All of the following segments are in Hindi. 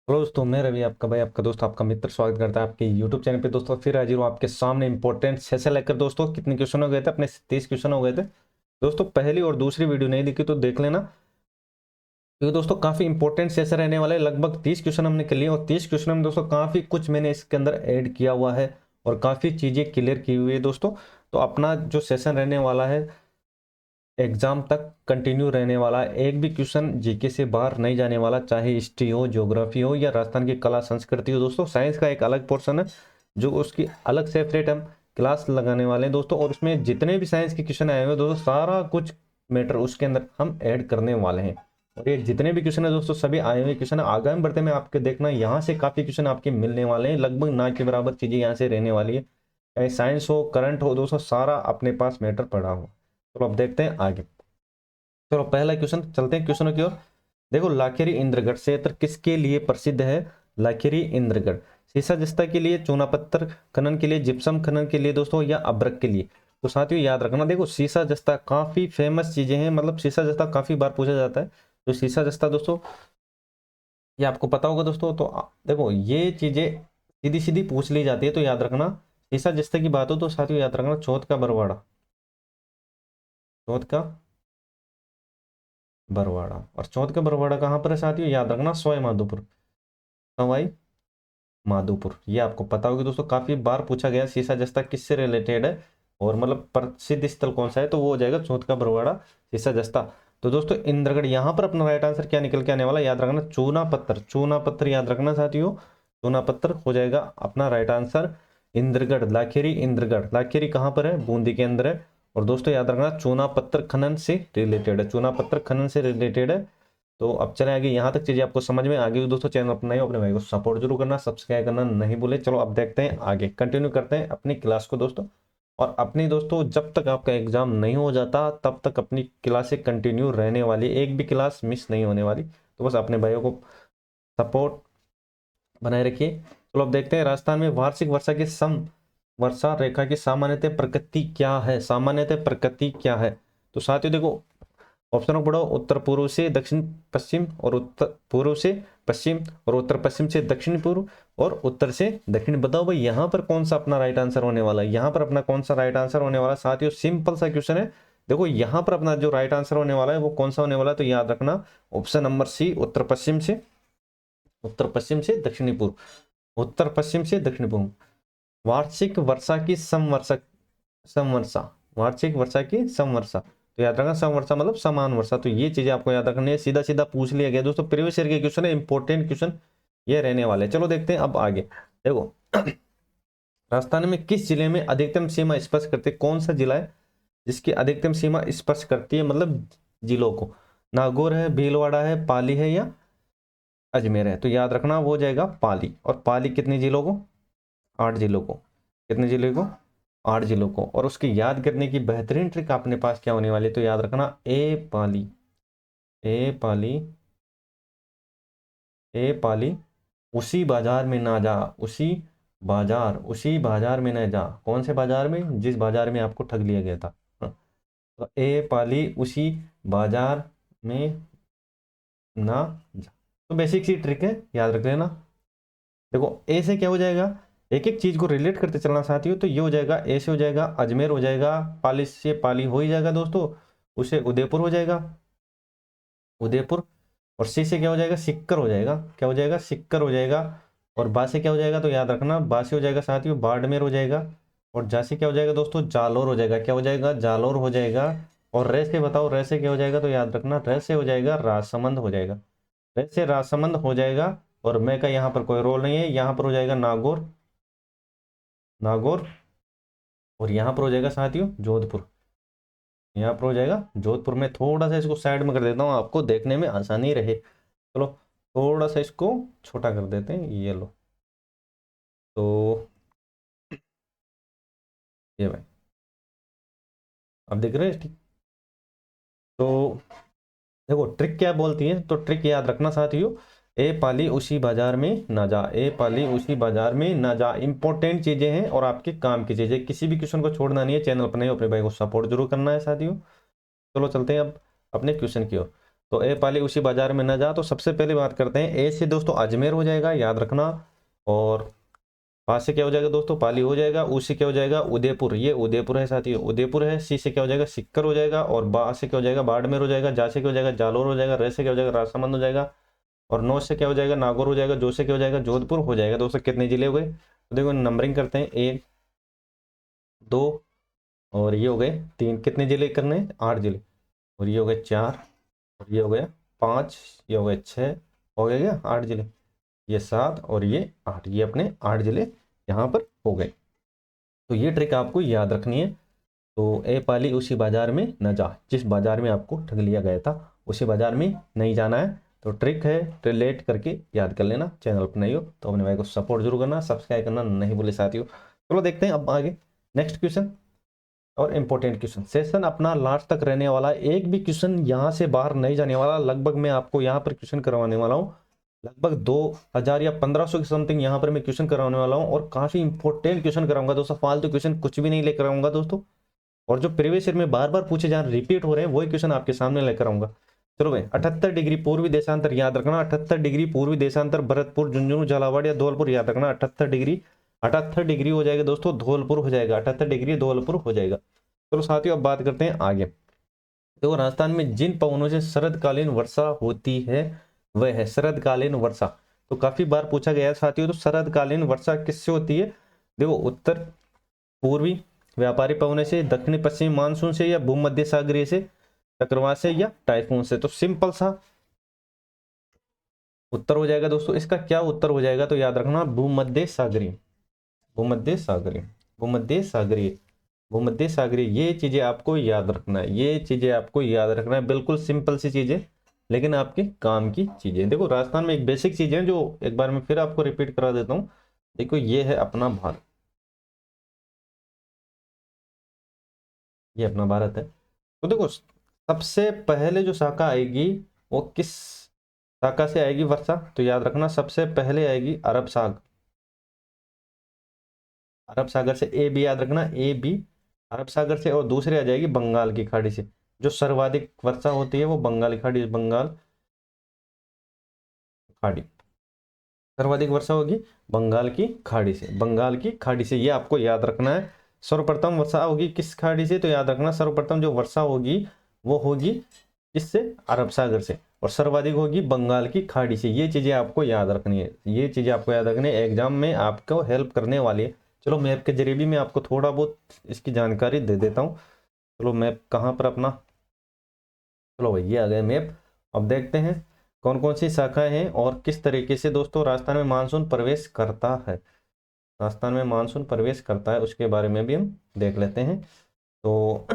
हेलो दोस्तों, मैं रवि आपका भाई, आपका दोस्त, आपका मित्र स्वागत करता है आपके यूट्यूब चैनल पे। दोस्तों फिर हाजिर हूँ आपके सामने इंपॉर्टेंट सेशन लेकर। दोस्तों कितने क्वेश्चन हो गए थे अपने? 30 क्वेश्चन हो गए थे। दोस्तों पहली और दूसरी वीडियो नहीं देखी तो देख लेना, क्योंकि दोस्तों काफी इंपॉर्टेंट सेशन रहने वाले हैं। लगभग 30 क्वेश्चन हमने कर लिए और 30 क्वेश्चन में दोस्तों काफी कुछ मैंने इसके अंदर ऐड किया हुआ है और काफी चीजें क्लियर की हुई है दोस्तों। तो अपना जो सेशन रहने वाला है एग्जाम तक कंटिन्यू रहने वाला है। एक भी क्वेश्चन जीके से बाहर नहीं जाने वाला, चाहे हिस्ट्री हो, ज्योग्राफी हो या राजस्थान की कला संस्कृति हो। दोस्तों साइंस का एक अलग पोर्शन है जो उसकी अलग सेपरेट हम क्लास लगाने वाले हैं दोस्तों, और उसमें जितने भी साइंस के क्वेश्चन आए हुए हैं दोस्तों, सारा कुछ मैटर उसके अंदर हम ऐड करने वाले हैं। और ये जितने भी क्वेश्चन है दोस्तों, सभी आए हुए क्वेश्चन आगामी बढ़ते में आपके देखना, यहाँ से काफी क्वेश्चन आपके मिलने वाले हैं। लगभग ना के बराबर चीजें यहाँ से रहने वाली है, चाहे साइंस हो, करंट हो दोस्तों, सारा अपने पास मैटर पड़ा हो। चलो अब देखते हैं आगे। चलो पहला क्वेश्चन, चलते हैं क्वेश्चनों की ओर। देखो, लाखेरी इंद्रगढ़ क्षेत्र किसके लिए प्रसिद्ध है? लाखेरी इंद्रगढ़ सीसा जस्ता के लिए, चूना पत्थर खनन के लिए, जिप्सम खनन के लिए दोस्तों, या अब्रक के लिए? तो साथियों याद रखना, देखो सीसा जस्ता काफी फेमस चीजें हैं, मतलब सीसा जस्ता काफी बार पूछा जाता है। तो सीसा जस्ता दोस्तों ये आपको पता होगा दोस्तों। तो देखो ये चीजें सीधी सीधी पूछ ली जाती है, तो याद रखना सीसा जस्ता की बात हो तो साथियों याद रखना चौथ का बरवाड़ा, चौथ का बरवाड़ा। और चौथ का बरवाड़ा कहाँ पर है साथियों? याद रखना सवाई माधोपुर, सवाई माधोपुर। ये आपको पता होगा दोस्तों, काफी बार पूछा गया सीसा जस्ता किससे रिलेटेड है और मतलब प्रसिद्ध स्थल कौन सा है, तो वो हो जाएगा चौथ का बरवाड़ा, सीसा जस्ता। तो दोस्तों इंद्रगढ़, यहाँ पर अपना राइट आंसर क्या निकल के आने वाला, याद रखना चूना पत्थर, चूना पत्थर याद रखना साथियों, चूना पत्थर हो जाएगा अपना राइट आंसर। इंद्रगढ़, लाखेरी इंद्रगढ़, लाखेरी कहाँ पर है? बूंदी के अंदर है। और दोस्तों याद रखना चूना पत्थर खनन से रिलेटेड है, चूना पत्थर खनन से रिलेटेड है। तो अब चले आगे, यहाँ तक चीजें आपको समझ में आ गई दोस्तों। चैनल अपना ही अपने भाई को सपोर्ट जरूर करना, सब्सक्राइब करना नहीं भूले। चलो अब देखते हैं आगे, कंटिन्यू करते हैं अपनी क्लास को दोस्तों। और अपनी दोस्तों जब तक आपका एग्जाम नहीं हो जाता तब तक अपनी क्लासें कंटिन्यू रहने वाली, एक भी क्लास मिस नहीं होने वाली। तो बस अपने भाइयों को सपोर्ट बनाए रखिए। चलो अब देखते हैं, राजस्थान में वार्षिक वर्षा की सम वर्षा रेखा की सामान्यतः प्रकृति क्या है? सामान्यतः प्रकृति क्या है? तो साथियों देखो, ऑप्शन को पढ़ो, उत्तर पूर्व से दक्षिण पश्चिम, और उत्तर पूर्व से पश्चिम, और उत्तर पश्चिम से दक्षिण पूर्व, और उत्तर से दक्षिण। बताओ भाई यहाँ पर कौन सा अपना राइट आंसर होने वाला है? यहाँ पर अपना कौन सा राइट आंसर होने वाला है साथियों? सिंपल सा क्वेश्चन है। देखो यहाँ पर अपना जो राइट आंसर होने वाला है वो कौन सा होने वाला है, तो याद रखना ऑप्शन नंबर सी, उत्तर पश्चिम से, उत्तर पश्चिम से दक्षिणी पूर्व, उत्तर पश्चिम से दक्षिण पूर्व। वार्षिक वर्षा की समवर्षा, समवर्षा, वार्षिक वर्षा की समवर्षा। तो याद रखना समवर्षा मतलब समान वर्षा। तो ये चीजें आपको याद रखनी है, सीधा सीधा पूछ लिया गया दोस्तों, प्रीवियस ईयर के क्वेश्चन है, इंपॉर्टेंट क्वेश्चन ये रहने वाले। चलो देखते हैं अब आगे। देखो राजस्थान में किस जिले में अधिकतम सीमा स्पर्श करती है? कौन सा जिला है जिसकी अधिकतम सीमा स्पर्श करती है, मतलब जिलों को? नागौर है, भीलवाड़ा है, पाली है, या अजमेर है? तो याद रखना वो हो जाएगा पाली। और पाली कितने जिलों को? 8 जिलों को। कितने जिलों को? 8 जिलों को। और उसकी याद करने की बेहतरीन ट्रिक अपने पास क्या होने वाली है, तो याद रखना ए पाली, ए पाली, ए पाली उसी बाजार में ना जा, उसी बाजार, उसी बाजार में ना जा। कौन से बाजार में? जिस बाजार में आपको ठग लिया गया था। हाँ, तो ए पाली उसी बाजार में ना जा। तो बेसिक सी ट्रिक है, याद रख लेना। देखो ए से क्या हो जाएगा, एक एक चीज को रिलेट करते चलना साथियों। तो ये हो जाएगा, ए से हो जाएगा अजमेर हो जाएगा, पाली से पाली हो ही जाएगा दोस्तों, उसे उदयपुर हो जाएगा, उदयपुर। और सी से क्या हो जाएगा, सिक्कर हो जाएगा। क्या हो जाएगा? सिक्कर हो जाएगा। और बा से क्या हो जाएगा, तो याद रखना बा से हो जाएगा साथियों बाड़मेर हो जाएगा। और जा से क्या हो जाएगा दोस्तों, जालोर हो जाएगा। क्या हो जाएगा? जालोर हो जाएगा। और रे से बताओ, रे से क्या हो जाएगा, तो याद रखना रे से हो जाएगा राजसमंद हो जाएगा, रे से राजसमंद हो जाएगा। और मैं का यहाँ पर कोई रोल नहीं है, यहाँ पर हो जाएगा नागौर, नागौर। और यहाँ पर हो जाएगा साथियों जोधपुर, यहाँ पर हो जाएगा जोधपुर। में थोड़ा सा इसको साइड में कर देता हूँ, आपको देखने में आसानी रहे। चलो थोड़ा सा इसको छोटा कर देते हैं, ये लो। तो ये भाई अब देख रहे हैं ठीक। तो देखो ट्रिक क्या बोलती है, तो ट्रिक याद रखना साथियों, ए पाली उसी बाजार में ना जा, ए पाली उसी बाजार में ना जा। इंपॉर्टेंट चीजें हैं और आपके काम की चीजें, किसी भी क्वेश्चन को छोड़ना नहीं है। चैनल पर नहीं हो अपने भाई को सपोर्ट जरूर करना है साथियों। चलो चलते हैं अब अपने क्वेश्चन की ओर। तो ए पाली उसी बाजार में न जा। तो सबसे पहले बात करते हैं, ए से दोस्तों अजमेर हो जाएगा, याद रखना। और पा से क्या हो जाएगा दोस्तों, पाली हो जाएगा। ऊ से क्या हो जाएगा, उदयपुर, ये उदयपुर है साथियों, उदयपुर है। सी से क्या हो जाएगा, सिक्कर हो जाएगा। और बा से क्या हो जाएगा, बाड़मेर हो जाएगा। जा से क्या हो जाएगा, जालोर हो जाएगा। रे से क्या हो जाएगा, राजसमंद हो जाएगा। और नौ से क्या हो जाएगा, नागौर हो जाएगा। जो से क्या हो जाएगा, जोधपुर हो जाएगा। दोस्तों कितने जिले हो गए, तो देखो नंबरिंग करते हैं, 1 2 और ये हो गए 3। कितने जिले करने हैं, 8 जिले। और ये हो गए 4 और ये हो गया 5, ये हो गए 6, हो गया क्या 8 जिले। ये 7 और ये 8, ये अपने 8 जिले यहाँ पर हो गए। तो ये ट्रिक आपको याद रखनी है। तो ए पाली उसी बाजार में न जा, जिस बाजार में आपको ठग लिया गया था उसी बाजार में नहीं जाना है। तो ट्रिक है, रिलेट करके याद कर लेना। चैनल पर नहीं हो तो अपने भाई को सपोर्ट जरूर करना, सब्सक्राइब करना नहीं भूले साथियों। चलो देखते हैं अब आगे नेक्स्ट क्वेश्चन और इंपॉर्टेंट क्वेश्चन। सेशन अपना लास्ट तक रहने वाला है, एक भी क्वेश्चन यहाँ से बाहर नहीं जाने वाला। लगभग मैं आपको यहाँ पर क्वेश्चन करवाने वाला हूँ, लगभग 2000 या 1500 की समथिंग यहाँ पर मैं क्वेश्चन कराने वाला हूँ। और काफी इंपॉर्टेंट क्वेश्चन कराऊंगा दोस्तों, फालतू क्वेश्चन कुछ भी नहीं लेकर आऊंगा दोस्तों। और जो प्रीवियस ईयर में बार बार पूछे जा रिपीट हो रहे हैं वही क्वेश्चन आपके सामने लेकर आऊंगा। चलो भाई, 78 डिग्री पूर्वी देशांतर याद रखना। 78 डिग्री पूर्वी देशांतर भरतपुर, झुंझुनू, झालावाड़ या धौलपुर याद रखना। 78 डिग्री हो जाएगा दोस्तों, धौलपुर हो जाएगा। 78 डिग्री धौलपुर हो जाएगा। चलो साथियों अब बात करते हैं आगे। तो राजस्थान में जिन पवनों से शरदकालीन वर्षा होती है वह है शरदकालीन वर्षा। तो काफी बार पूछा गया है साथियों, तो शरदकालीन वर्षा किससे होती है। देखो, उत्तर पूर्वी व्यापारी पवनों से, दक्षिणी पश्चिमी मानसून से, या भूमध्य सागरीय से, चक्रवात से, या टाइफून से। तो सिंपल सा उत्तर हो जाएगा दोस्तों। इसका क्या उत्तर हो जाएगा, तो याद रखना भूमध्य सागरीय, भूमध्य सागरीय, भूमध्य सागरीय, भूमध्य सागरीय। ये चीजें आपको याद रखना है, ये चीजें आपको याद रखना है। बिल्कुल सिंपल सी चीजें लेकिन आपके काम की चीजें। देखो राजस्थान में एक बेसिक चीजें जो एक बार मैं फिर आपको रिपीट करा देता हूँ। देखो ये है अपना भारत, ये अपना भारत है। तो देखो सबसे पहले जो शाखा आएगी वो किस शाखा से आएगी वर्षा, तो याद रखना सबसे पहले आएगी अरब सागर, अरब सागर से। ए बी याद रखना, ए बी अरब सागर से। और दूसरी आ जाएगी बंगाल की खाड़ी से। जो सर्वाधिक वर्षा होती है वो बंगाल की खाड़ी, बंगाल खाड़ी, सर्वाधिक वर्षा होगी बंगाल की खाड़ी से, बंगाल की खाड़ी से। ये आपको याद रखना है। सर्वप्रथम वर्षा होगी किस खाड़ी से, तो याद रखना सर्वप्रथम जो वर्षा होगी वो होगी किससे, अरब सागर से। और सर्वाधिक होगी बंगाल की खाड़ी से। ये चीजें आपको याद रखनी है, ये चीजें आपको याद रखनी है, एग्जाम में आपको हेल्प करने वाली है। चलो मैप के जरिए भी मैं आपको थोड़ा बहुत इसकी जानकारी दे देता हूँ। चलो मैप कहाँ पर अपना, चलो भाई ये आ गया मैप। अब देखते हैं कौन कौन सी शाखाएं हैं और किस तरीके से दोस्तों राजस्थान में मानसून प्रवेश करता है। राजस्थान में मानसून प्रवेश करता है उसके बारे में भी हम देख लेते हैं। तो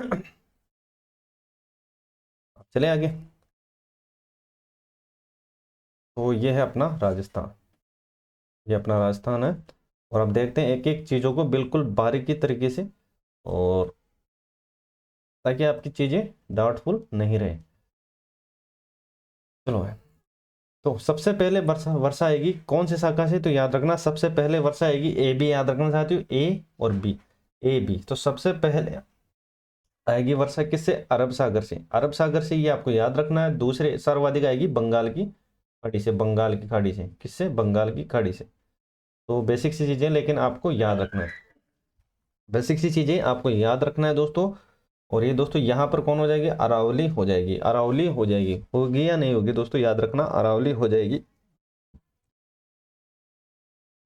चले आगे। तो ये है अपना राजस्थान, ये अपना राजस्थान है। और अब देखते हैं एक एक चीज़ों को बिल्कुल बारीकी तरीके से, और ताकि आपकी चीज़ें डाउटफुल नहीं रहे। चलो है, तो सबसे पहले वर्षा वर्षा आएगी कौन से शाखा से, तो याद रखना सबसे पहले वर्षा आएगी ए बी, याद रखना साथियों ए और बी, ए बी। तो सबसे पहले आएगी वर्षा किससे, अरब सागर से, अरब सागर से, ये आपको याद रखना है। दूसरे सर्वाधिक आएगी बंगाल की खाड़ी से, बंगाल की खाड़ी से, किससे, बंगाल की खाड़ी से। तो बेसिक सी चीजें लेकिन आपको याद रखना है, बेसिक सी चीजें आपको याद रखना है दोस्तों। और ये दोस्तों यहाँ पर कौन हो जाएगी, अरावली हो जाएगी, अरावली हो जाएगी, होगी या नहीं होगी दोस्तों, याद रखना अरावली हो जाएगी।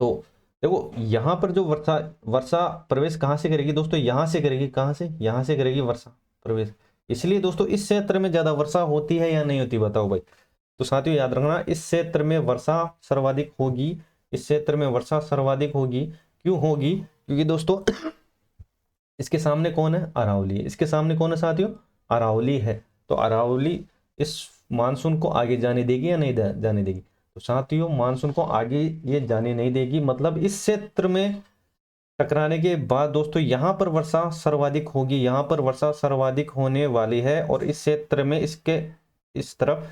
तो देखो यहाँ पर जो वर्षा वर्षा प्रवेश कहाँ से करेगी दोस्तों, यहाँ से करेगी, कहाँ से, यहाँ से करेगी वर्षा प्रवेश। इसलिए दोस्तों इस क्षेत्र में ज्यादा वर्षा होती है या नहीं होती, बताओ भाई। तो साथियों याद रखना इस क्षेत्र में वर्षा सर्वाधिक होगी, इस क्षेत्र में वर्षा सर्वाधिक होगी। क्यों होगी, क्योंकि दोस्तों इसके सामने कौन है, अरावली है। इसके सामने कौन है साथियों, अरावली है। तो अरावली इस मानसून को आगे जाने देगी या नहीं जाने देगी, तो साथियों मानसून को आगे ये जाने नहीं देगी। मतलब इस क्षेत्र में टकराने के बाद दोस्तों यहाँ पर वर्षा सर्वाधिक होगी, यहाँ पर वर्षा सर्वाधिक होने वाली है। और इस क्षेत्र में इसके इस तरफ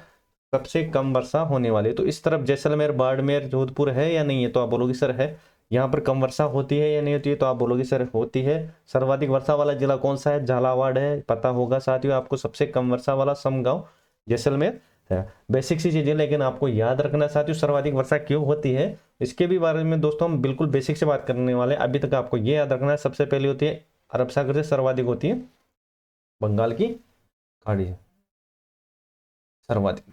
सबसे कम वर्षा होने वाली है। तो इस तरफ जैसलमेर, बाड़मेर, जोधपुर है या नहीं है, तो आप बोलोगे सर है। यहाँ पर कम वर्षा होती है या नहीं होती है, तो आप बोलोगे सर होती है। सर्वाधिक वर्षा वाला जिला कौन सा है, झालावाड़ है, पता होगा साथियों आपको। सबसे कम वर्षा वाला समगांव जैसलमेर, बेसिक सी चीजें, लेकिन आपको याद रखना साथियों सर्वाधिक वर्षा क्यों होती है इसके भी बारे में दोस्तों हम बिल्कुल बेसिक से बात करने वाले हैं। अभी तक आपको ये याद रखना है, सबसे पहले होती है अरब सागर से, सर्वाधिक होती है बंगाल की खाड़ी से, सर्वाधिक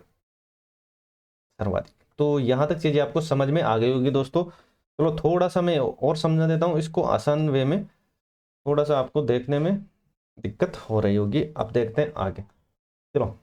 सर्वाधिक। तो यहां तक चीजें आपको समझ में आ गई होगी दोस्तों। चलो थोड़ा सा मैं और समझा देता हूँ इसको आसान वे में, थोड़ा सा आपको देखने में दिक्कत हो रही होगी। अब देखते हैं आगे। चलो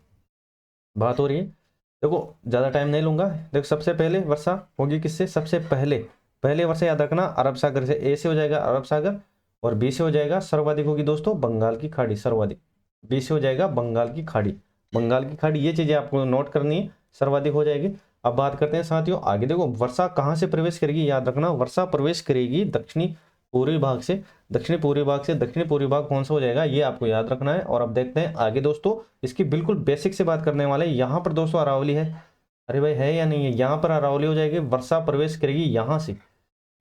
बात हो रही है, देखो ज्यादा टाइम नहीं लूंगा। देखो सबसे पहले वर्षा होगी किससे, सबसे पहले पहले वर्षा याद रखना अरब सागर से, ए से हो जाएगा अरब सागर, और बी से हो जाएगा सर्वाधिक होगी दोस्तों बंगाल की खाड़ी, सर्वाधिक बी से हो जाएगा बंगाल की खाड़ी, बंगाल की खाड़ी। ये चीजें आपको नोट करनी है, सर्वाधिक हो जाएगी। अब बात करते हैं साथियों आगे। देखो वर्षा कहाँ से प्रवेश करेगी, याद रखना वर्षा प्रवेश करेगी दक्षिणी पूर्वी भाग से, दक्षिणी पूर्वी भाग से। दक्षिणी पूर्वी भाग कौन सा हो जाएगा ये आपको याद रखना है। और अब देखते हैं आगे दोस्तों, इसकी बिल्कुल बेसिक से बात करने वाले। यहाँ पर दोस्तों अरावली है, अरे भाई है या नहीं है, यहाँ पर अरावली हो जाएगी, वर्षा प्रवेश करेगी यहाँ से,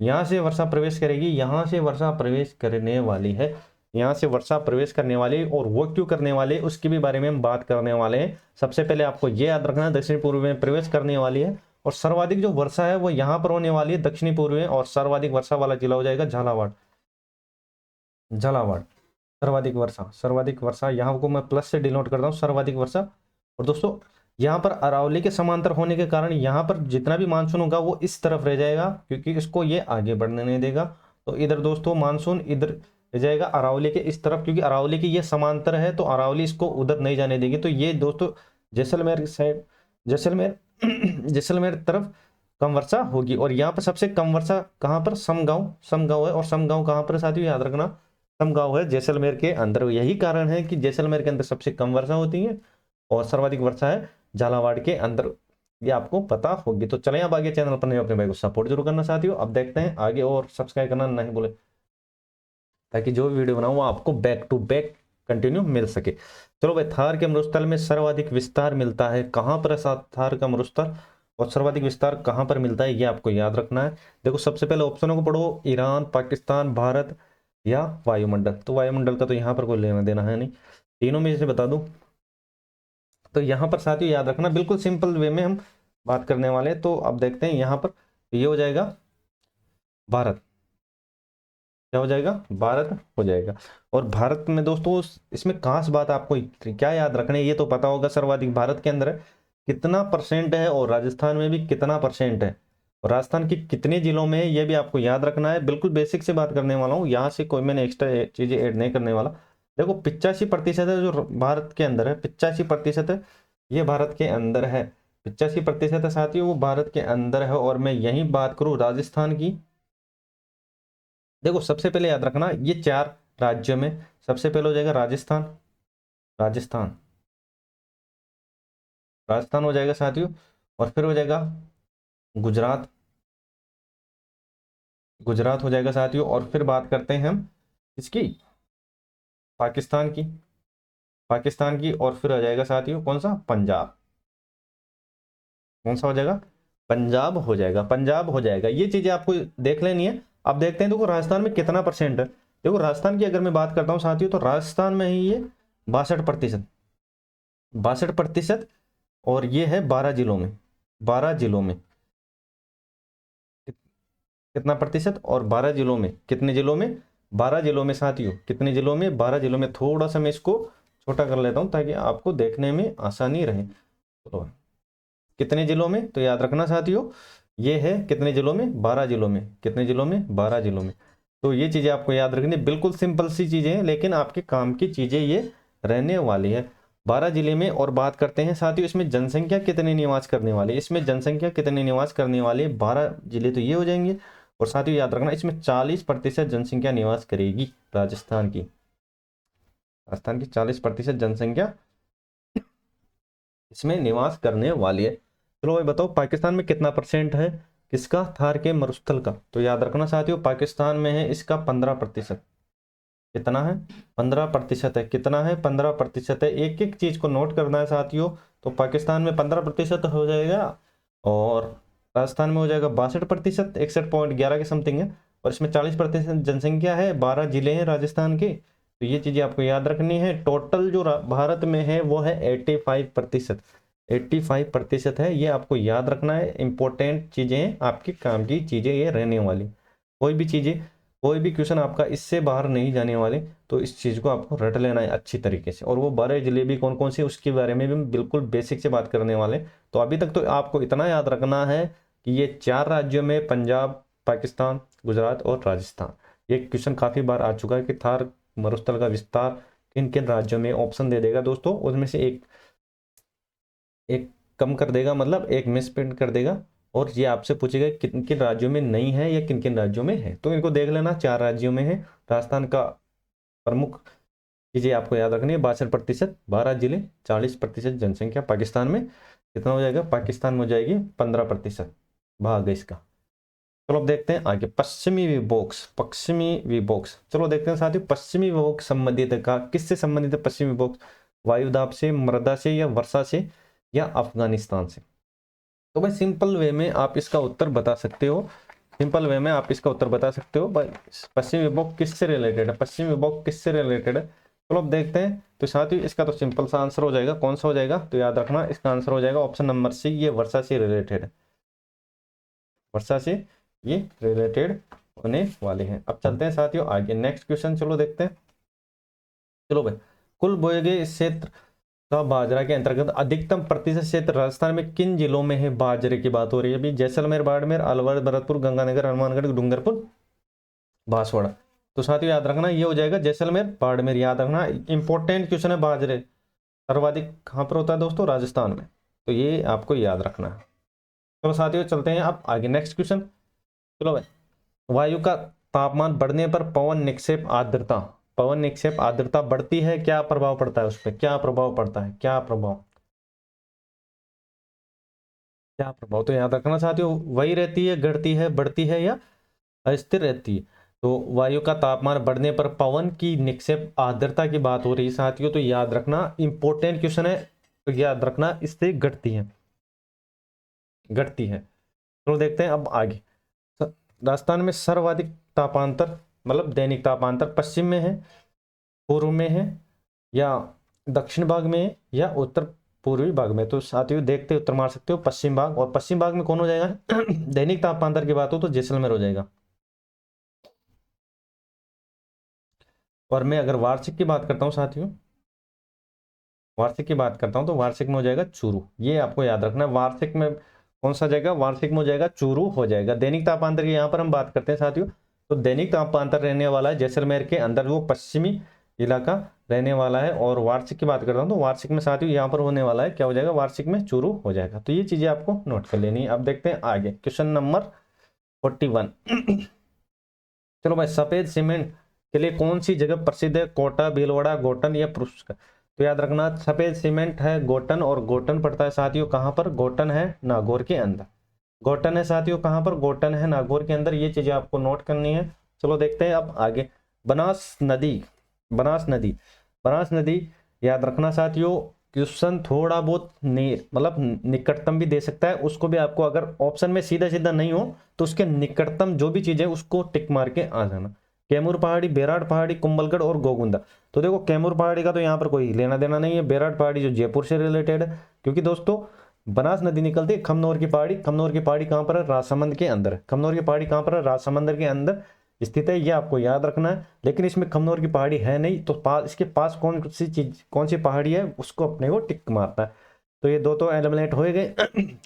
यहाँ से वर्षा प्रवेश करेगी, यहाँ से वर्षा प्रवेश करने वाली है, यहाँ से वर्षा प्रवेश करने वाली। और वो क्यों करने वाले उसके भी बारे में हम बात करने वाले हैं। सबसे पहले आपको ये याद रखना है दक्षिण पूर्व में प्रवेश करने वाली है, और सर्वाधिक जो वर्षा है वो यहाँ पर होने वाली है दक्षिणी पूर्व में। और सर्वाधिक वर्षा वाला जिला हो जाएगा झालावाड़, झालावाड़ सर्वाधिक वर्षा, सर्वाधिक वर्षा यहाँ को मैं प्लस से डिनोट करता हूँ, सर्वाधिक वर्षा। और दोस्तों यहाँ पर अरावली के समांतर होने के कारण यहाँ पर जितना भी मानसून होगा वो इस तरफ रह जाएगा, क्योंकि इसको ये आगे बढ़ने नहीं देगा। तो इधर दोस्तों मानसून इधर रह जाएगा अरावली के इस तरफ, क्योंकि अरावली की ये समांतर है तो अरावली इसको उधर नहीं जाने देगी। तो ये दोस्तों जैसलमेर साइड, जैसलमेर जैसलमेर तरफ कम वर्षा होगी। और यहाँ पर सबसे कम वर्षा कहाँ पर, समगांव, समगांव है। और समगांव कहाँ पर साथियों याद रखना, समगांव है जैसलमेर के अंदर। यही कारण है कि जैसलमेर के अंदर सबसे कम वर्षा होती है और सर्वाधिक वर्षा है झालावाड़ के अंदर, ये आपको पता होगी। तो चलें अब आगे, चैनल पर नहीं अपने भाई को सपोर्ट जरूर करना साथियों। अब देखते हैं आगे, और सब्सक्राइब करना नहीं भूले, ताकि जो भी वीडियो बनाऊं वो आपको बैक टू बैक कंटिन्यू मिल सके। चलो भाई, थार के मरुस्थल में सर्वाधिक विस्तार मिलता है कहाँ पर, थार का मरुस्थल और सर्वाधिक विस्तार कहाँ पर मिलता है ये आपको याद रखना है। देखो सबसे पहले ऑप्शनों को पढ़ो, ईरान, पाकिस्तान, भारत या वायुमंडल। तो वायुमंडल का तो यहाँ पर कोई लेना देना है नहीं, तीनों में से बता दूं। तो यहाँ पर साथियों याद रखना, बिल्कुल सिंपल वे में हम बात करने वाले हैं। तो अब देखते हैं यहाँ पर ये हो जाएगा भारत, क्या हो जाएगा, भारत हो जाएगा। और भारत में दोस्तों इसमें खास बात आपको क्या याद रखना है, ये तो पता होगा सर्वाधिक भारत के अंदर कितना परसेंट है, और राजस्थान में भी कितना परसेंट है, और राजस्थान के कितने जिलों में है ये भी आपको याद रखना है। बिल्कुल बेसिक से बात करने वाला हूँ, यहाँ से कोई मैंने एक्स्ट्रा चीजें ऐड नहीं करने वाला। देखो 85% है जो भारत के अंदर है, 85% है ये भारत के अंदर है, 85% है साथियों वो भारत के अंदर है। और मैं यही बात करूं राजस्थान की, देखो सबसे पहले याद रखना ये 4 राज्यों में सबसे पहले हो जाएगा राजस्थान, राजस्थान, राजस्थान हो जाएगा साथियों। और फिर हो जाएगा गुजरात, गुजरात हो जाएगा साथियों। और फिर बात करते हैं हम इसकी पाकिस्तान की, पाकिस्तान की। और फिर आ जाएगा साथियों कौन सा, पंजाब, कौन सा हो जाएगा, पंजाब हो जाएगा, पंजाब हो जाएगा। ये चीजें आपको देख लेनी है। अब देखते हैं देखो राजस्थान में कितना परसेंट है। देखो राजस्थान की अगर मैं बात करता हूँ साथियों, तो राजस्थान में ही ये 62%, 62%। और ये है 12 जिलों में, 12 जिलों में कितना प्रतिशत, और 12 जिलों में कितने जिलों में, 12 जिलों में साथियों कितने जिलों में, 12 जिलों में। थोड़ा सा मैं इसको छोटा कर लेता हूं ताकि आपको देखने में आसानी रहे। तो कितने जिलों में, तो याद रखना साथियों ये है कितने जिलों में, 12 जिलों में, कितने जिलों में, 12 जिलों में। तो ये चीजें आपको याद रखनी, बिल्कुल सिंपल सी चीजें हैं लेकिन आपके काम की चीजें ये रहने वाली है, 12 जिले में। और बात करते हैं साथियों इसमें जनसंख्या कितने निवास करने वाले, इसमें जनसंख्या कितने निवास करने वाले, 12 जिले तो ये हो जाएंगे। और साथियों याद रखना इसमें 40% जनसंख्या निवास करेगी राजस्थान की, राजस्थान की 40% जनसंख्या इसमें निवास करने वाली है। चलो भाई बताओ पाकिस्तान में कितना परसेंट है किसका, थार के मरुस्थल का। तो याद रखना साथियों पाकिस्तान में है इसका 15%, कितना है, 15% है, कितना है, 15% है। एक एक चीज को नोट करना है साथियों। तो पाकिस्तान में 15% हो जाएगा, और राजस्थान में हो जाएगा 62%, 61.11 के समथिंग है। और इसमें 40% जनसंख्या है, 12 जिले हैं राजस्थान के। तो ये चीजें आपको याद रखनी है। टोटल जो भारत में है वो है 85%, 85% है। ये आपको याद रखना है, इंपॉर्टेंट चीजें हैं, आपके काम की चीजें ये रहने वाली। कोई भी चीजें, कोई भी क्वेश्चन आपका इससे बाहर नहीं जाने वाले, तो इस चीज को आपको रट लेना है अच्छी तरीके से। और वो 12 जिले भी कौन कौन से, उसके बारे में भी हम बिल्कुल बेसिक से बात करने वाले। तो अभी तक तो आपको इतना याद रखना है कि ये 4 राज्यों में, पंजाब, पाकिस्तान, गुजरात और राजस्थान, ये क्वेश्चन काफी बार आ चुका है कि थार मरुस्थल का विस्तार किन किन राज्यों में, ऑप्शन दे देगा दोस्तों, उसमें से एक एक कम कर देगा, मतलब एक मिस प्रिंट कर देगा, और ये आपसे पूछेगा किन किन राज्यों में नहीं है या किन किन राज्यों में है। तो इनको देख लेना, 4 राज्यों में है। राजस्थान का प्रमुख चीजें आपको याद रखनी है, 62%, 12 जिले, 40% जनसंख्या। पाकिस्तान में कितना हो जाएगा, पाकिस्तान में हो जाएगी 15% भाग है इसका। चलो अब देखते हैं आगे, पश्चिमी विभोक्स, पश्चिमी विभोक्स। चलो देखते हैं साथियों, पश्चिमी विभोक्स संबंधित है का, किससे संबंधित है पश्चिमी विभोक्स, वायुदाब से, मृदा से, या वर्षा से, या अफगानिस्तान से। तो भाई सिंपल वे में आप इसका उत्तर बता सकते हो, सिंपल वे में आप इसका उत्तर बता सकते हो भाई, पश्चिम विभोग किससे रिलेटेड है, पश्चिम विभोग किससे रिलेटेड है। चलो अब देखते हैं। तो साथियों इसका तो सिंपल सा आंसर हो जाएगा, कौन सा हो जाएगा, तो याद रखना इसका आंसर हो जाएगा ऑप्शन नंबर सी, ये वर्षा से रिलेटेड है, वर्षा से ये रिलेटेड होने वाले हैं। अब चलते हैं साथियों आगे, नेक्स्ट क्वेश्चन चलो देखते हैं। चलो भाई, कुल बोए गए क्षेत्र का बाजरा के अंतर्गत अधिकतम प्रतिशत क्षेत्र राजस्थान में किन जिलों में है, बाजरे की बात हो रही है अभी, जैसलमेर, बाड़मेर, अलवर, भरतपुर, गंगानगर, हनुमानगढ़, डूंगरपुर, बांसवाड़ा। तो साथियों याद रखना ये हो जाएगा जैसलमेर, बाड़मेर, याद रखना इंपॉर्टेंट क्वेश्चन है। बाजरे सर्वाधिक कहाँ पर होता है दोस्तों, राजस्थान में, तो ये आपको याद रखना है। चलो साथियों चलते हैं अब आगे, नेक्स्ट क्वेश्चन। चलो भाई, वायु का तापमान बढ़ने पर पवन निक्षेप आर्द्रता, पवन निक्षेप आर्द्रता बढ़ती है, क्या प्रभाव पड़ता है उस पर, क्या प्रभाव पड़ता है, क्या प्रभाव, क्या प्रभाव, तो याद रखना साथियों, वही रहती है, घटती है, बढ़ती है, या अस्थिर रहती है। तो वायु का तापमान बढ़ने पर पवन की निक्षेप आर्द्रता की बात हो रही है साथियों, तो याद रखना इंपॉर्टेंट क्वेश्चन है, तो याद रखना इससे घटती है, घटती है। तो देखते हैं अब आगे, राजस्थान में सर्वाधिक तापांतर, मतलब दैनिक तापांतर पश्चिम में है, पूर्व में है, या दक्षिण भाग में है, या उत्तर पूर्वी भाग में। तो साथियों देखते उत्तर मार सकते हो पश्चिम भाग, और पश्चिम भाग में कौन हो जाएगा दैनिक तापांतर की बात हो तो जैसलमेर हो जाएगा। और मैं अगर वार्षिक की बात करता हूँ साथियों, वार्षिक की बात करता हूँ तो वार्षिक में हो जाएगा चूरू, ये आपको याद रखना है। वार्षिक में कौन सा जाएगा, वार्षिक में हो जाएगा चूरू हो जाएगा। दैनिक तापांतर की यहाँ पर हम बात करते हैं साथियों, तो दैनिक तापांतर रहने वाला है जैसलमेर के अंदर, वो पश्चिमी इलाका रहने वाला है। और वार्षिक की बात करता हूँ तो वार्षिक में साथियों यहाँ पर होने वाला है, क्या हो जाएगा, वार्षिक में चूरू हो जाएगा। तो ये चीजें आपको नोट कर लेनी है। अब देखते हैं आगे, क्वेश्चन नंबर 41। चलो भाई, सफेद सीमेंट के लिए कौन सी जगह प्रसिद्ध है, कोटा, भीलवाड़ा, गोटन, या पुष्कर। तो याद रखना सफेद सीमेंट है गोटन, और गोटन पड़ता है साथियों कहाँ पर, गोटन है नागौर के अंदर, गोटन है साथियों कहाँ पर, गोटन है नागौर के अंदर। ये चीजें आपको नोट करनी है। चलो देखते हैं अब आगे, बनास नदी, बनास नदी, बनास नदी, याद रखना साथियों क्वेश्चन थोड़ा बहुत मतलब निकटतम भी दे सकता है, उसको भी आपको अगर ऑप्शन में सीधा सीधा नहीं हो तो उसके निकटतम जो भी चीज है उसको टिक मार के आ जाना। कैमूर पहाड़ी, बेराट पहाड़ी, कुंभलगढ़ और गोगुंदा। तो देखो कैमूर पहाड़ी का तो यहाँ पर कोई लेना देना नहीं है, बेराट पहाड़ी जो जयपुर से रिलेटेड है, क्योंकि दोस्तों बनास नदी निकलती है खमनोर की पहाड़ी, खमनोर की पहाड़ी कहाँ पर है, राजसमंद के अंदर, खमनोर की पहाड़ी कहाँ पर है, राजसमंद के अंदर स्थित है, ये आपको याद रखना है। लेकिन इसमें खमनोर की पहाड़ी है नहीं, तो इसके पास कौन सी चीज, कौन सी पहाड़ी है उसको अपने को टिक मारना है। तो ये दो तो एलिमिनेट हो गए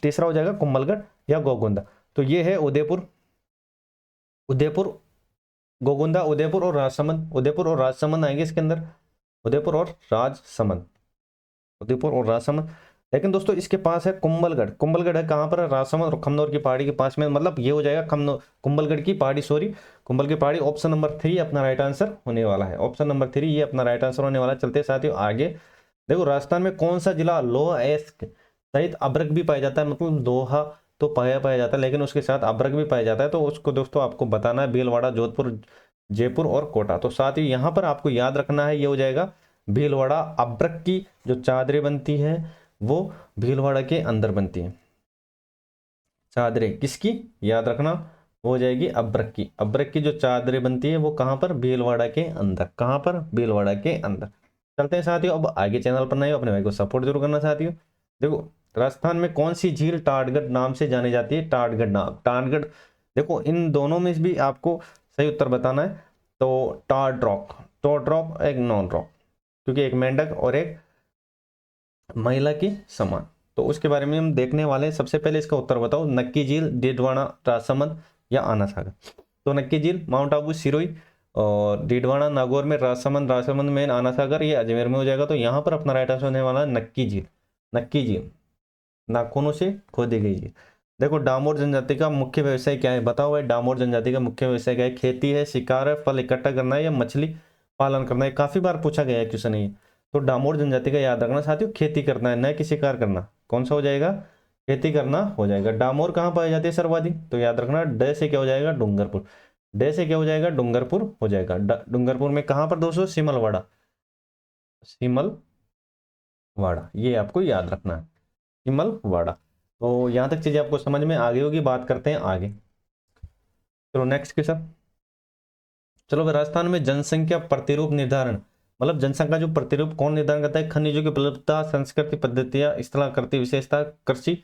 तीसरा हो जाएगा कुंभलगढ़ या गोगुंदा। तो ये है उदयपुर, उदयपुर, गोगुंदा, उदयपुर और राजसमंद, उदयपुर और राजसमंद आएंगे इसके अंदर, उदयपुर और राजसमंद, उदयपुर और राजसमंद। लेकिन दोस्तों इसके पास है कुंभलगढ़, कुंभलगढ़ है कहाँ पर है, राजसमंद और खमनौर की पहाड़ी के पास में, मतलब ये हो जाएगा खमनौर, कुंभलगढ़ की पहाड़ी, सॉरी कुंभल की पहाड़ी। ऑप्शन नंबर 3 अपना राइट आंसर होने वाला है, ऑप्शन नंबर 3 ये अपना राइट आंसर होने वाला है। चलते साथियों आगे, देखो राजस्थान में कौन सा जिला लोह अयस्क सहित अभ्रक भी पाया जाता है, मतलब लोहा तो पाया पाया जाता है लेकिन उसके साथ अभ्रक भी पाया जाता है, तो उसको दोस्तों आपको बताना है, भीलवाड़ा, जोधपुर, जयपुर और कोटा। तो साथ ही यहाँ पर आपको याद रखना है, ये हो जाएगा भीलवाड़ा। अभ्रक की जो चादरें बनती है वो भीलवाड़ा के अंदर बनती है, चादरें किसकी, याद रखना वो हो जाएगी अभ्रक की, अभ्रक की जो चादरें बनती है वो कहाँ पर, भीलवाड़ा के अंदर, कहाँ पर, भीलवाड़ा के अंदर। चलते हैं साथियों अब आगे, चैनल पर नए हो अपने भाई को सपोर्ट जरूर करना साथियों। देखो राजस्थान में कौन सी झील टाटगढ़ नाम से जानी जाती है? टाटगढ़ नाम, टाटगढ़। देखो इन दोनों में भी आपको सही उत्तर बताना है। तो टाट रॉक, टॉट रॉक एक नॉन रॉक, क्योंकि एक मेंढक और एक महिला की समान। तो उसके बारे में हम देखने वाले हैं। सबसे पहले इसका उत्तर बताओ, नक्की झील, डीडवाना, राजसमंद या आना सागर। तो नक्की झील माउंट आबू सिरोही, और डीडवाना नागौर में, राजसमंद राजसमंद में, आना सागर ये अजमेर में हो जाएगा। तो यहाँ पर अपना राइट आंसर होने वाला है नक्की झील। नक्की झील नाखूनों से खोदी गई झील। देखो डामोर जनजाति का मुख्य व्यवसाय क्या है? बताओ भाई, डामोर जनजाति का मुख्य व्यवसाय क्या है? खेती है, शिकार है, फल इकट्ठा करना है या मछली पालन करना है? काफी बार पूछा गया है क्वेश्चन ये। तो डामोर जनजाति का याद रखना साथियों, खेती करना है, न कि शिकार करना। कौन सा हो जाएगा? खेती करना हो जाएगा। डामोर कहाँ पाई जाती है सर्वाधिक? तो याद रखना डे से क्या हो जाएगा? डूंगरपुर। डे से क्या हो जाएगा? डूंगरपुर हो जाएगा। डूंगरपुर में कहाँ पर दोस्तों? सिमलवाड़ा, सिमलवाड़ा, ये आपको याद रखना है, सिमलवाड़ा। तो यहां तक चीजें आपको समझ में आ गई होगी। बात करते हैं आगे। चलो नेक्स्ट क्वेश्चन। चलो भाई, राजस्थान में जनसंख्या प्रतिरूप निर्धारण, मतलब जनसंख्या जो प्रतिरूप कौन निर्धारण करता है? खनिजों की उपलब्धता, संस्कृति पद्धतियां, स्थलाकृति विशेषता, कृषि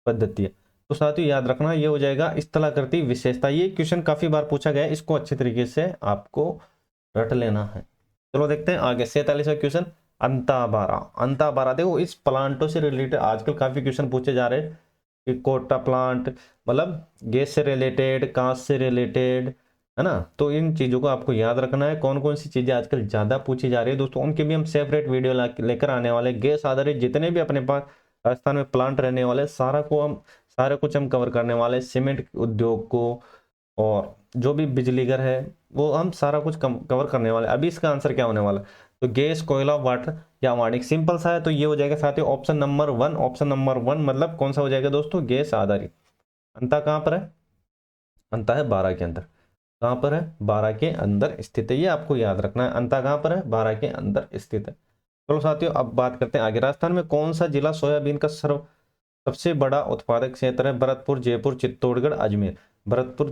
पद्धतियां। तो साथियों याद रखना ये हो जाएगा स्थलाकृति विशेषता। ये क्वेश्चन काफी बार पूछा गया है, इसको अच्छे तरीके से आपको रट लेना है। चलो देखते हैं आगे 47वां क्वेश्चन। अंताबारा, अंताबारा देखो इस प्लांटों से रिलेटेड आजकल काफी क्वेश्चन पूछे जा रहे हैं कि कोटा प्लांट मतलब गैस से रिलेटेड, कांच से रिलेटेड, है ना। तो इन चीजों को आपको याद रखना है। कौन कौन सी चीजें आजकल ज्यादा पूछी जा रही है दोस्तों, उनके भी हम सेपरेट वीडियो लेकर आने वाले। गैस आधारित जितने भी अपने पास राजस्थान में प्लांट रहने वाले सारे कुछ हम कवर करने वाले। सीमेंट उद्योग को और जो भी बिजली घर है वो हम सारा कुछ कवर करने वाले। अभी इसका आंसर क्या होने वाला है? तो गैस, कोयला, वाटर या वाणिक, सिंपल सा है। तो ये हो जाएगा साथियों ऑप्शन नंबर 1। ऑप्शन नंबर 1 मतलब कौन सा हो जाएगा दोस्तों? गैस आधारित। अंता कहाँ पर है? अंता है 12 के अंदर। कहाँ पर है? 12 के अंदर स्थित है, ये आपको याद रखना है। अंता कहाँ पर है? 12 के अंदर स्थित है। चलो साथियों अब बात करते हैं आगे। राजस्थान में कौन सा जिला सोयाबीन का सबसे बड़ा उत्पादक क्षेत्र है? भरतपुर, जयपुर, चित्तौड़गढ़, अजमेर। भरतपुर,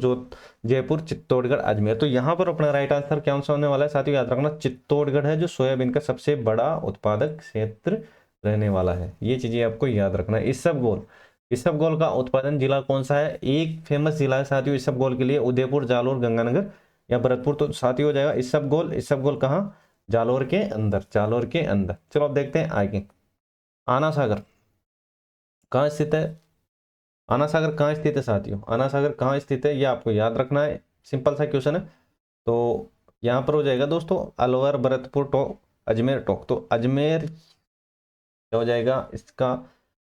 जयपुर, चित्तौड़गढ़, अजमेर। तो यहाँ पर अपना राइट आंसर क्या होने वाला है साथियों? याद रखना चित्तौड़गढ़ है जो सोयाबीन का सबसे बड़ा उत्पादक क्षेत्र रहने वाला है। ये चीजें आपको याद रखना है। इसबगोल, इसबगोल का उत्पादन जिला कौन सा है? एक फेमस जिला है साथियों इसबगोल के लिए, उदयपुर, जालोर, गंगानगर या भरतपुर। तो साथियों हो जाएगा इसबगोल। इसबगोल कहाँ? जालोर के अंदर, जालोर के अंदर। चलो अब देखते हैं आगे। आना सागर कहाँ स्थित है? आना सागर कहाँ स्थित है साथियों? आना सागर कहाँ स्थित है ये आपको याद रखना है। सिंपल सा क्वेश्चन है। तो यहाँ पर हो जाएगा दोस्तों अलवर, भरतपुर, टोंक, अजमेर, टोंक। तो अजमेर क्या हो जाएगा? इसका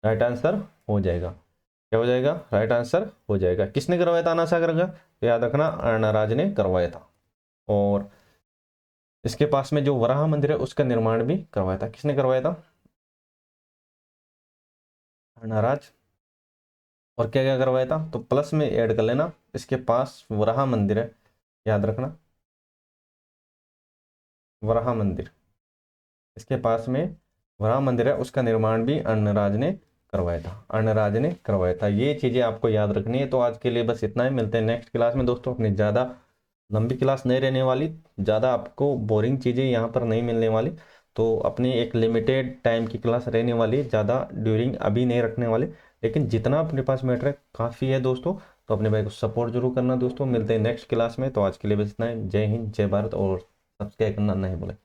राइट आंसर हो जाएगा। क्या हो जाएगा? राइट आंसर हो जाएगा। किसने करवाया था आना सागर का? तो याद रखना अर्णराज ने करवाया था। और इसके पास में जो वराह मंदिर है उसका निर्माण भी करवाया था। किसने करवाया था? अर्णराज। और क्या क्या करवाया था? तो प्लस में ऐड कर लेना, इसके पास वराह मंदिर है, याद रखना वराह मंदिर, इसके पास में वराह मंदिर है, उसका निर्माण भी अर्णराज ने करवाया था। अर्णराज ने करवाया था। ये चीजें आपको याद रखनी है। तो आज के लिए बस इतना ही। मिलते हैं नेक्स्ट क्लास में दोस्तों। अपनी ज़्यादा लंबी क्लास नहीं रहने वाली, ज़्यादा आपको बोरिंग चीज़ें यहाँ पर नहीं मिलने वाली। तो अपनी एक लिमिटेड टाइम की क्लास रहने वाली, ज़्यादा ड्यूरिंग अभी नहीं रखने वाले। लेकिन जितना अपने पास मैटर है काफ़ी है दोस्तों। तो अपने भाई को सपोर्ट जरूर करना दोस्तों। मिलते हैं नेक्स्ट क्लास में। तो आज के लिए बस इतना है। जय हिंद, जय भारत, और सब्सक्राइब करना नहीं भूलें।